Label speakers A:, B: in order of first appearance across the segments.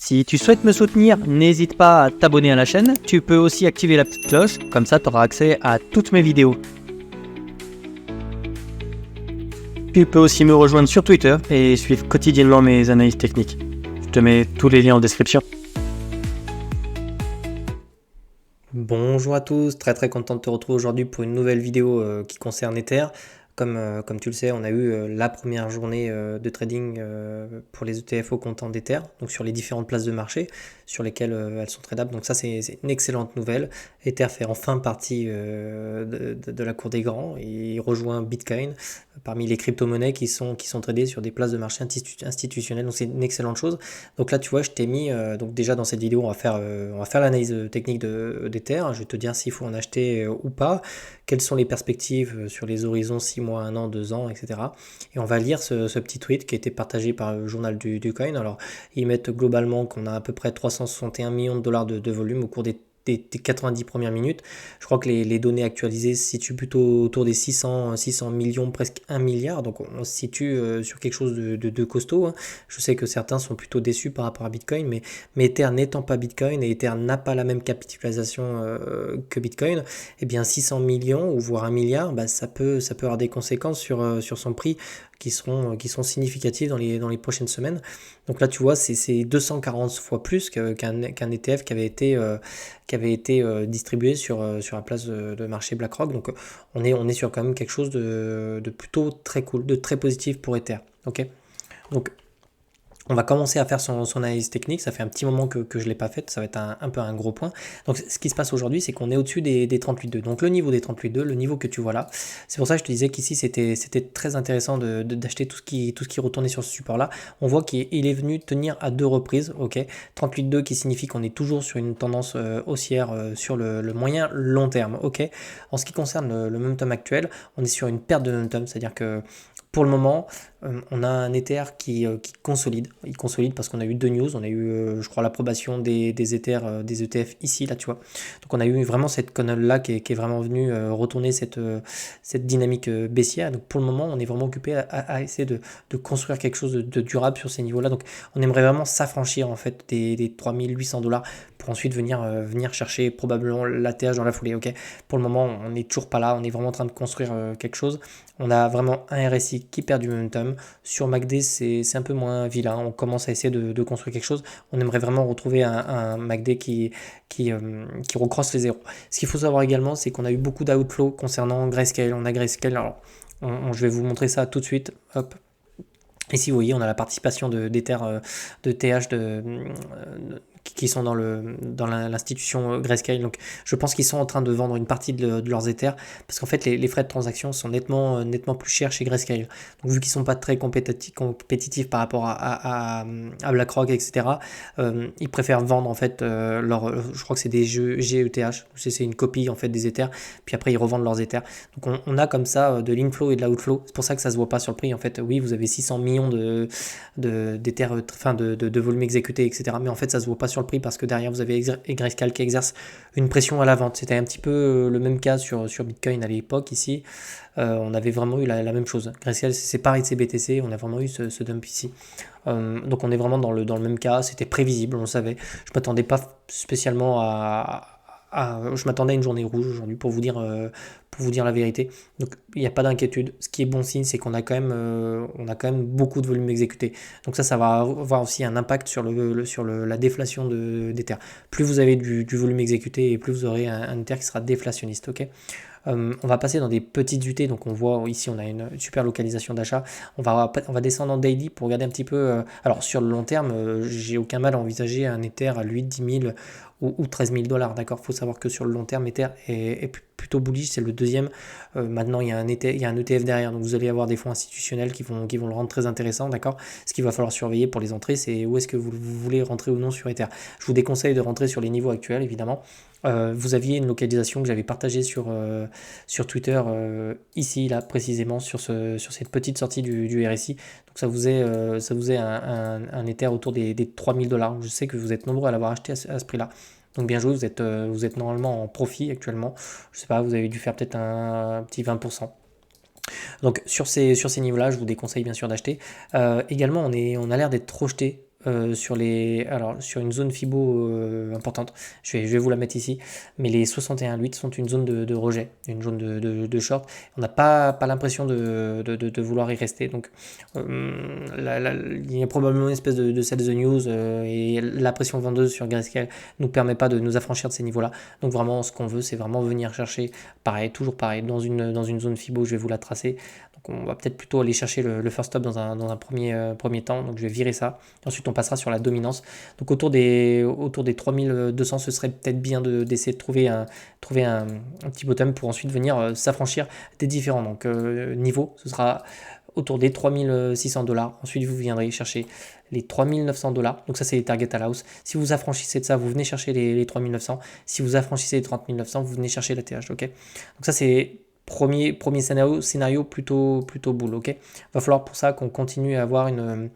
A: Si tu souhaites me soutenir, n'hésite pas à t'abonner à la chaîne. Tu peux aussi activer la petite cloche, comme ça tu auras accès à toutes mes vidéos. Tu peux aussi me rejoindre sur Twitter et suivre quotidiennement mes analyses techniques. Je te mets tous les liens en description.
B: Bonjour à tous, très content de te retrouver aujourd'hui pour une nouvelle vidéo qui concerne Ether. Comme tu le sais, on a eu la première journée de trading pour les ETF au comptant d'Ether, donc sur les différentes places de marché sur lesquelles elles sont tradables. Donc ça, c'est une excellente nouvelle. Ether fait enfin partie de la cour des grands et il rejoint Bitcoin parmi les crypto-monnaies qui sont tradées sur des places de marché institutionnelles. Donc c'est une excellente chose. Donc là, tu vois, je t'ai mis, donc déjà dans cette vidéo, on va faire l'analyse technique d'Ether. Je vais te dire s'il faut en acheter ou pas, quelles sont les perspectives sur les horizons 6 mois, 1 an, 2 ans, etc. Et on va lire ce petit tweet qui a été partagé par le journal du coin. Alors, ils mettent globalement qu'on a à peu près 361 millions de dollars de volume au cours des 90 premières minutes. Je crois que les données actualisées se situent plutôt autour des 600 millions, presque 1 milliard. Donc on se situe sur quelque chose de costaud. Hein. Je sais que certains sont plutôt déçus par rapport à Bitcoin, mais Ether n'étant pas Bitcoin et Ether n'a pas la même capitalisation que Bitcoin, eh bien 600 millions ou voire 1 milliard, bah, ça peut avoir des conséquences sur son prix qui seront significatives dans les prochaines semaines. Donc là, tu vois, c'est 240 fois plus qu'un ETF qui avait été distribué sur la place de marché BlackRock. Donc on est sur quand même quelque chose de plutôt très cool, de très positif pour Ether. Ok. Donc on va commencer à faire son analyse technique. Ça fait un petit moment que je ne l'ai pas faite. Ça va être un peu un gros point. Donc, ce qui se passe aujourd'hui, c'est qu'on est au-dessus des 38,2. Donc, le niveau des 38,2, le niveau que tu vois là, c'est pour ça que je te disais qu'ici, c'était très intéressant d'acheter tout ce qui retournait sur ce support-là. On voit qu'il est venu tenir à 2 reprises. Ok, 38,2 qui signifie qu'on est toujours sur une tendance haussière sur le moyen long terme. Ok. En ce qui concerne le momentum actuel, on est sur une perte de momentum. C'est-à-dire que pour le moment, on a un Ether qui consolide. Il consolide parce qu'on a eu 2 news. On a eu, je crois, l'approbation des Ethers, des ETF ici, là, tu vois. Donc on a eu vraiment cette conne-là qui est vraiment venue retourner cette dynamique baissière. Donc pour le moment, on est vraiment occupé à essayer de construire quelque chose de durable sur ces niveaux-là. Donc on aimerait vraiment s'affranchir en fait des 3800 dollars pour ensuite venir chercher probablement l'ATH dans la foulée. Ok. Pour le moment, on n'est toujours pas là. On est vraiment en train de construire quelque chose. On a vraiment un RSI qui perd du momentum. Sur MACD, c'est un peu moins vilain. On commence à essayer de construire quelque chose. On aimerait vraiment retrouver un MACD qui recrosse les zéros. Ce qu'il faut savoir également, c'est qu'on a eu beaucoup d'outflow concernant Grayscale. On a Grayscale. Alors, je vais vous montrer ça tout de suite. Hop. Ici, vous voyez, on a la participation d'Ether, de TH qui sont dans l'institution Grayscale. Donc, je pense qu'ils sont en train de vendre une partie de leurs Ethers parce qu'en fait, les frais de transaction sont nettement plus chers chez Grayscale. Donc, vu qu'ils sont pas très compétitifs par rapport à BlackRock, etc., ils préfèrent vendre en fait je crois que c'est des GETH. C'est une copie en fait des Ethers. Puis après, ils revendent leurs Ethers. Donc, on a comme ça de l'inflow et de l'outflow. C'est pour ça que ça se voit pas sur le prix. En fait, oui, vous avez 600 millions d'Ethers, enfin de volume exécuté, etc. Mais en fait, ça se voit pas sur le prix parce que derrière, vous avez Grayscale qui exerce une pression à la vente. C'était un petit peu le même cas sur Bitcoin à l'époque ici. On avait vraiment eu la même chose. Grayscale s'est séparé de ses BTC, on a vraiment eu ce dump ici. Donc on est vraiment dans le même cas, c'était prévisible, on le savait. Je m'attendais pas spécialement je m'attendais à une journée rouge aujourd'hui pour vous dire la vérité. Donc il n'y a pas d'inquiétude. Ce qui est bon signe, c'est qu'on a quand même beaucoup de volume exécuté. Donc ça va avoir aussi un impact sur la déflation d'Ether. Plus vous avez du volume exécuté et plus vous aurez un Ether qui sera déflationniste. Ok. On va passer dans des petites UT, donc on voit ici on a une super localisation d'achat. On va descendre en daily pour regarder un petit peu. Alors sur le long terme, j'ai aucun mal à envisager un Ether à 8, 10 000 ou 13 000 dollars. D'accord, faut savoir que sur le long terme, Ether est plutôt bullish, c'est le deuxième. Maintenant, il y a un ETF derrière, donc vous allez avoir des fonds institutionnels qui vont le rendre très intéressant. D'accord, ce qu'il va falloir surveiller pour les entrées, c'est où est-ce que vous voulez rentrer ou non sur Ether. Je vous déconseille de rentrer sur les niveaux actuels, évidemment. Vous aviez une localisation que j'avais partagée sur Twitter, ici, là, précisément, sur cette petite sortie du RSI. Donc ça vous est un Ether autour des 3000 dollars. Je sais que vous êtes nombreux à l'avoir acheté à ce prix-là. Donc bien joué, vous êtes normalement en profit actuellement. Je sais pas, vous avez dû faire peut-être un petit 20%. Donc sur ces niveaux-là, je vous déconseille bien sûr d'acheter. Également, on a l'air d'être projeté sur une zone Fibo importante. Je vais vous la mettre ici, mais les 61,8 sont une zone de rejet, une zone de short. On n'a pas l'impression de vouloir y rester, donc il y a probablement une espèce de sell the news et la pression vendeuse sur Grayscale nous permet pas de nous affranchir de ces niveaux-là. Donc vraiment, ce qu'on veut, c'est vraiment venir chercher, toujours pareil, dans une zone Fibo, je vais vous la tracer. Donc on va peut-être plutôt aller chercher le first stop dans un premier temps. Donc je vais virer ça. Ensuite, on passera sur la dominance. Donc autour des 3200, ce serait peut-être bien d'essayer de trouver un petit bottom pour ensuite venir s'affranchir des différents niveaux. Ce sera autour des 3600 $. Ensuite, vous viendrez chercher les 3900 $. Donc ça, c'est les targets à la hausse. Si vous affranchissez de ça, vous venez chercher les 3900. Si vous affranchissez les 30 900, vous venez chercher la TH. Ok. Donc ça, c'est premier scénario plutôt bull. Ok. Va falloir pour ça qu'on continue à avoir une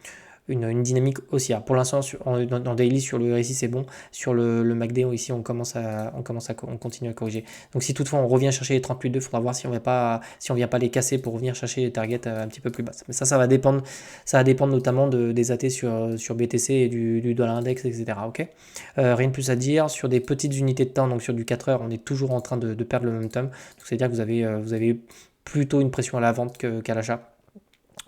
B: dynamique haussière. Pour l'instant, dans daily, sur le RSI, c'est bon. Sur le MACD, ici, on continue à corriger. Donc, si toutefois on revient chercher les 38,2, il faudra voir si on ne vient pas les casser pour revenir chercher les targets un petit peu plus basses. Mais ça va dépendre. Ça va dépendre notamment des AT sur BTC et du dollar index, etc. Ok. Rien de plus à dire. Sur des petites unités de temps, donc sur du 4 heures, on est toujours en train de perdre le momentum. Donc, c'est-à-dire que vous avez plutôt une pression à la vente qu'à l'achat.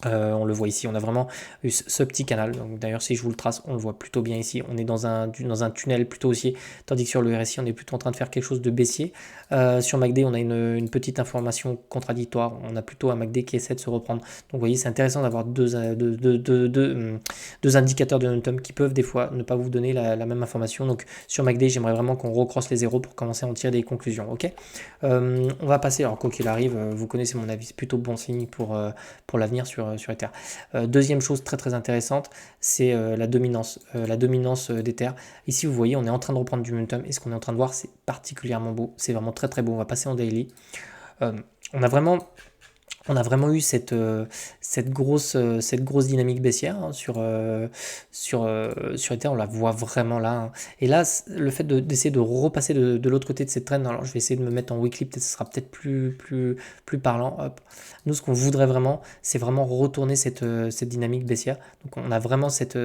B: On le voit ici, on a vraiment eu ce petit canal. Donc d'ailleurs, si je vous le trace, on le voit plutôt bien ici. On est dans un tunnel plutôt haussier, tandis que sur le RSI, on est plutôt en train de faire quelque chose de baissier. Sur MACD, on a une petite information contradictoire. On a plutôt un MACD qui essaie de se reprendre. Donc vous voyez, c'est intéressant d'avoir deux indicateurs de momentum qui peuvent des fois ne pas vous donner la même information. Donc sur MACD, j'aimerais vraiment qu'on recrosse les zéros pour commencer à en tirer des conclusions. Ok. On va passer, alors quoi qu'il arrive, vous connaissez mon avis, c'est plutôt bon signe pour l'avenir sur Ether. Deuxième chose très très intéressante, c'est la dominance d'Ether. Ici, vous voyez, on est en train de reprendre du momentum et ce qu'on est en train de voir, c'est particulièrement beau. C'est vraiment très très beau. On va passer en daily. On a vraiment eu cette grosse dynamique baissière sur Ether, on la voit vraiment là. Hein. Et là, le fait d'essayer de repasser de l'autre côté de cette trend, alors je vais essayer de me mettre en weekly, peut-être ce sera peut-être plus parlant. Hop. Nous, ce qu'on voudrait vraiment, c'est vraiment retourner cette dynamique baissière. Donc on a vraiment cette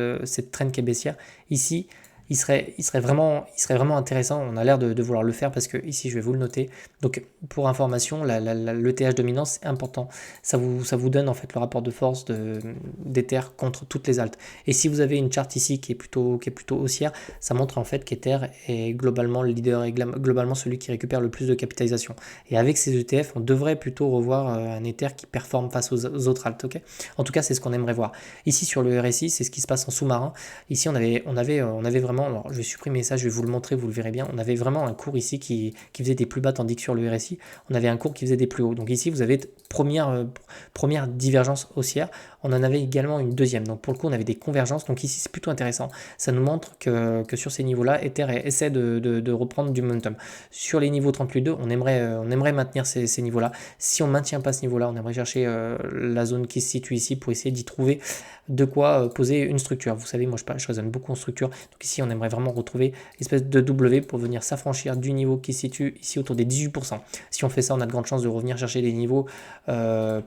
B: trend qui est baissière. Ici, il serait vraiment intéressant, on a l'air de vouloir le faire parce que ici je vais vous le noter. Donc pour information, le TH dominance c'est important. Ça vous donne en fait le rapport de force d'Ether contre toutes les altes. Et si vous avez une charte ici qui est plutôt haussière, ça montre en fait qu'Ether est globalement le leader et globalement celui qui récupère le plus de capitalisation. Et avec ces ETF, on devrait plutôt revoir un Ether qui performe face aux autres altes. Okay, en tout cas, c'est ce qu'on aimerait voir. Ici sur le RSI, c'est ce qui se passe en sous-marin. Ici, on avait vraiment, alors je vais supprimer ça, je vais vous le montrer, vous le verrez bien. On avait vraiment un cours ici qui faisait des plus bas, tandis que sur le RSI, on avait un cours qui faisait des plus hauts. Donc ici, vous avez première divergence haussière. On en avait également une deuxième. Donc pour le coup, on avait des convergences. Donc ici, c'est plutôt intéressant. Ça nous montre que sur ces niveaux-là, Ether essaie de reprendre du momentum. Sur les niveaux 38.2, on aimerait maintenir ces niveaux-là. Si on ne maintient pas ce niveau-là, on aimerait chercher la zone qui se situe ici pour essayer d'y trouver de quoi poser une structure. Vous savez, moi je raisonne beaucoup en structure. Donc ici, on aimerait vraiment retrouver une espèce de W pour venir s'affranchir du niveau qui se situe ici autour des 18%. Si on fait ça, on a de grandes chances de revenir chercher des niveaux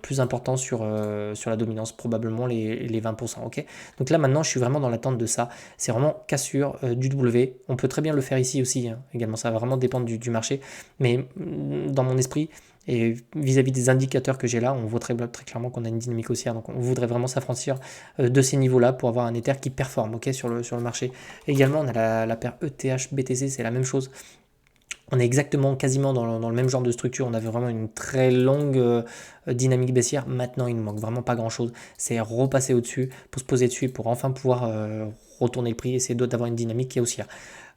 B: plus importants sur la dominance, probablement les 20%. Okay, donc là, maintenant, je suis vraiment dans l'attente de ça. C'est vraiment cassure du W. On peut très bien le faire ici aussi, hein. Également, ça va vraiment dépendre du marché. Mais dans mon esprit, et vis-à-vis des indicateurs que j'ai là, on voit très clairement qu'on a une dynamique haussière. Donc on voudrait vraiment s'affranchir de ces niveaux-là pour avoir un Ether qui performe, okay, sur le marché. Également, on a la paire ETH-BTC, c'est la même chose. On est quasiment dans le même genre de structure. On avait vraiment une très longue dynamique baissière. Maintenant, il ne manque vraiment pas grand-chose. C'est repasser au-dessus pour se poser dessus, pour enfin pouvoir retourner le prix, essayer d'avoir une dynamique qui est haussière.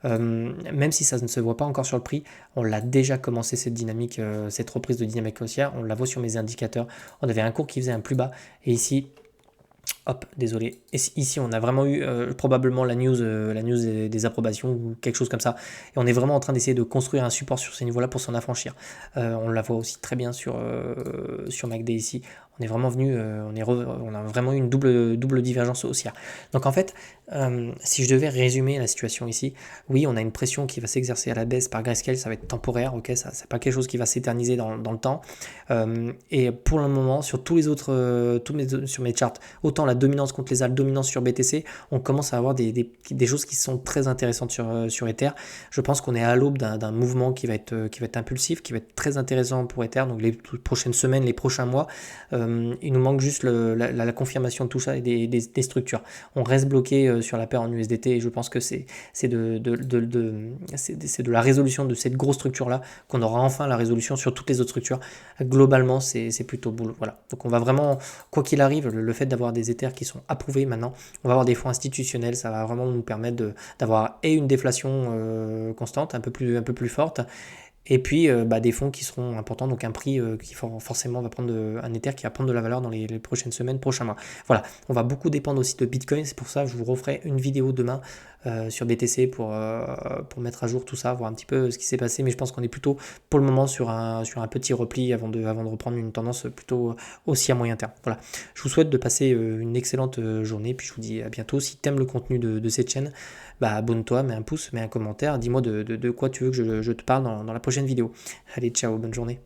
B: Même si ça ne se voit pas encore sur le prix, on l'a déjà commencé cette dynamique, cette reprise de dynamique haussière. On la voit sur mes indicateurs. On avait un cours qui faisait un plus bas. Et ici, hop, désolé. Et ici, on a vraiment eu probablement la news des approbations ou quelque chose comme ça. Et on est vraiment en train d'essayer de construire un support sur ces niveaux-là pour s'en affranchir. On la voit aussi très bien sur MACD ici. On est vraiment venu, on a vraiment eu une double divergence haussière. Donc en fait, si je devais résumer la situation ici, oui, on a une pression qui va s'exercer à la baisse par Grayscale, ça va être temporaire, ok, ça c'est pas quelque chose qui va s'éterniser dans le temps. Et pour le moment, sur tous les autres, sur mes charts, autant la la dominance contre les altes, dominance sur BTC, on commence à avoir des choses qui sont très intéressantes sur Ether. Je pense qu'on est à l'aube d'un mouvement qui va être impulsif, qui va être très intéressant pour Ether, donc les prochaines semaines, les prochains mois. Il nous manque juste la confirmation de tout ça et des structures. On reste bloqué sur la paire en USDT et je pense que c'est de la résolution de cette grosse structure-là qu'on aura enfin la résolution sur toutes les autres structures. Globalement, c'est plutôt boule. Voilà. Donc on va vraiment, quoi qu'il arrive, le fait d'avoir des Ethers qui sont approuvés maintenant, on va avoir des fonds institutionnels, ça va vraiment nous permettre d'avoir une déflation constante, un peu plus forte, et puis des fonds qui seront importants, donc un prix qui forcément va prendre un Ether qui va prendre de la valeur dans les prochaines semaines, prochains mois. Voilà, on va beaucoup dépendre aussi de Bitcoin, c'est pour ça que je vous referai une vidéo demain sur BTC pour mettre à jour tout ça, voir un petit peu ce qui s'est passé, mais je pense qu'on est plutôt pour le moment sur un petit repli avant de reprendre une tendance plutôt aussi à moyen terme. Voilà, je vous souhaite de passer une excellente journée, puis je vous dis à bientôt. Si tu aimes le contenu de cette chaîne, abonne-toi, mets un pouce, mets un commentaire, dis-moi de quoi tu veux que je te parle dans la prochaine vidéo. Allez, ciao, bonne journée.